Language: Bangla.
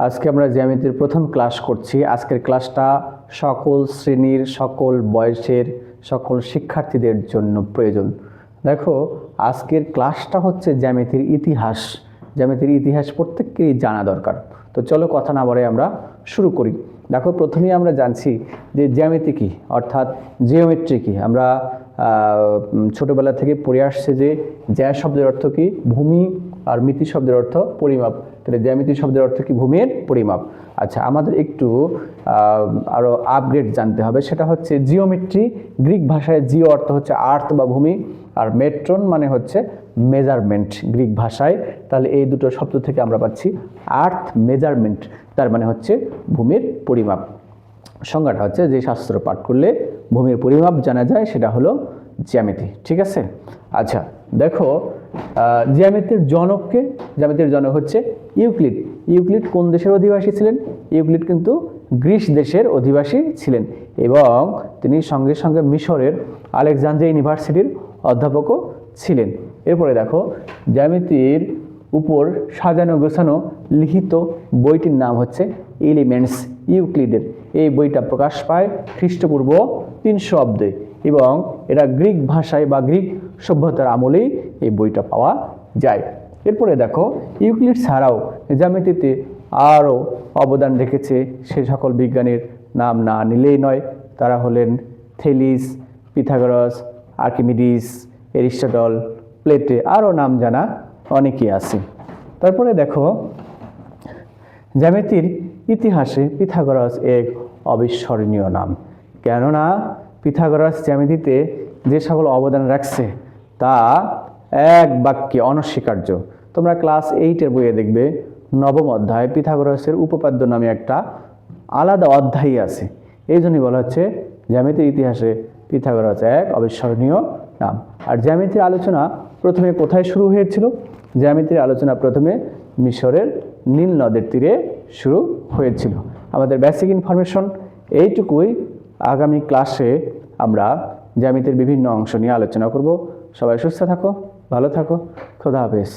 আজকে আমরা জ্যামিতির প্রথম ক্লাস করছি। আজকের ক্লাসটা সকল শ্রেণীর, সকল বয়সের, সকল শিক্ষার্থীদের জন্য প্রয়োজন। দেখো, আজকের ক্লাসটা হচ্ছে জ্যামিতির ইতিহাস। জ্যামিতির ইতিহাস প্রত্যেককেই জানা দরকার। তো চলো কথা না বলে আমরা শুরু করি। দেখো, প্রথমেই আমরা জানছি যে জ্যামিতি কী, অর্থাৎ জিওমেট্রি কী। আমরা ছোটোবেলা থেকে পড়ে আসছে যে জ্যা শব্দের অর্থ কী, ভূমি, আর মিতি শব্দের অর্থ পরিমাপ। তাহলে জ্যামিতি শব্দের অর্থ কি, ভূমির পরিমাপ। আচ্ছা, আমাদের একটু আরও আপগ্রেড জানতে হবে, সেটা হচ্ছে জিওমেট্রি। গ্রিক ভাষায় জিও অর্থ হচ্ছে আর্থ বা ভূমি, আর মেট্রন মানে হচ্ছে মেজারমেন্ট গ্রিক ভাষায়। তাহলে এই দুটো শব্দ থেকে আমরা পাচ্ছি আর্থ মেজারমেন্ট, তার মানে হচ্ছে ভূমির পরিমাপ। সংজ্ঞাটা হচ্ছে যে শাস্ত্র পাঠ করলে ভূমির পরিমাপ জানা যায়, সেটা হলো জ্যামিতি। ঠিক আছে। আচ্ছা দেখো, জ্যামিতির জনককে, জ্যামিতির জনক হচ্ছে ইউক্লিড। ইউক্লিড কোন দেশের অধিবাসী ছিলেন? ইউক্লিড কিন্তু গ্রিস দেশের অধিবাসী ছিলেন, এবং তিনি সঙ্গে সঙ্গে মিশরের আলেকজান্দ্রিয়া ইউনিভার্সিটির অধ্যাপকও ছিলেন। এরপরে দেখো, জ্যামিতির উপর সাজানো গোছানো লিখিত বইটির নাম হচ্ছে এলিমেন্টস ইউক্লিডের। এই বইটা প্রকাশ পায় খ্রিস্টপূর্ব 300 অব্দে, এবং এটা গ্রিক ভাষায় বা গ্রিক সভ্যতার আমলেই এই বইটা পাওয়া যায়। এরপরে দেখো, ইউক্লিড ছাড়াও জ্যামিতিতে আরও অবদান রেখেছে সে সকল বিজ্ঞানীর নাম না নিলেই নয়। তারা হলেন থেলিস, পিথাগোরাস, আর্কিমিডিস, এরিস্টটল, প্লেটে, আরও নাম জানা অনেকেই আছে। তারপরে দেখো, জ্যামিতির ইতিহাসে পিথাগোরাস এক অবিস্মরণীয় নাম। কেননা পিথাগোরাস জ্যামিতিতে যে সকল অবদান রাখছে তা এক বাক্যে অনস্বীকার্য। তোমরা ক্লাস 8-এর বইয়ে দেখবে, নবম অধ্যায় পিথাগোরাসের উপপাদ্য নামে একটা আলাদা অধ্যায় আছে। এই জন্যই বলা হচ্ছে জ্যামিতির ইতিহাসে পিথাগোরাস এক অবিস্মরণীয় নাম। আর জ্যামিতির আলোচনা প্রথমে কোথায় শুরু হয়েছিল? জ্যামিতির আলোচনা প্রথমে মিশরের নীল নদের তীরে শুরু হয়েছিল। আমাদের বেসিক ইনফরমেশন এইটুকুই। আগামী ক্লাসে আমরা জ্যামিতির বিভিন্ন অংশ নিয়ে আলোচনা করব। সবাই সুস্থ থাকো, ভালো থাকো, খোদা হাফেজ।